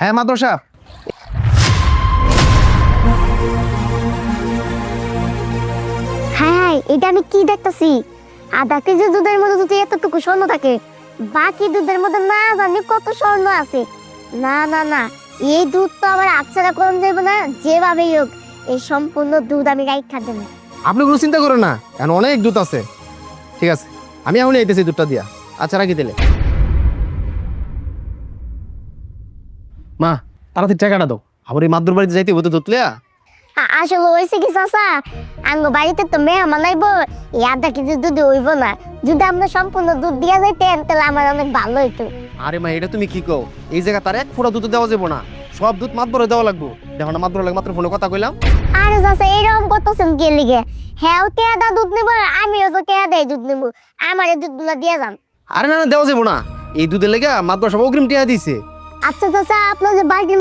হ্যাঁ মাদ্রাসা। হ্যাঁ এটা আমি কি দেখতেছি, আধা কেজি দুধের মধ্যে যদি এতটুকু স্বর্ণ থাকে, বাকি দুধের মধ্যে না জানি কত স্বর্ণ আছে। না না না, এই দুধ তো আমার আচ্ছারা কম যাবে না, যেভাবেই হোক এই সম্পূর্ণ দুধ আমি রাইখা দেবো। আপনি কোনো চিন্তা করেন না, এখন অনেক দুধ আছে। ঠিক আছে, আমি এখনই আইতেছি দুধটা দিয়া। আচ্ছা রাখি দিলে। মা তাড়াতাড়ি টাকাটা দাও, আবার এই মাদুর বাড়িতে যাইতে হতো দুধ লিয়া। আসলে হয়েছে কি চাচা, আঙ্গ বাড়িতে তো মেহমান আইবো, এই আধা কেজি দুধ হইব না। যদি আমরা সম্পূর্ণ দুধ দিয়া যাইতেন তাহলে আমার অনেক ভালো হইতো। আরে মা এটা তুমি কি কও, এই জায়গা তার এক ফোঁটা দুধ দেওয়া যাবো না, সব দুধ মাতবরে দেওয়া লাগবো। দেখো না মাতবরে লাগে, মাত্র ফোনে কথা কইলাম। আরে চাচা এরকম করতেছেন কে লিগে? হ্যাঁ টেয়াদা দুধ নেব, আমিও তো টেয়াদাই দুধ নেব, আমার এই দুধগুলো দিয়ে যান। আরে না না দেওয়া যাবো না, এই দুধের লেগে মাতবর সব অগ্রিম টিয়া দিছে। আচ্ছা চাচা, আপনার যে বাড়ির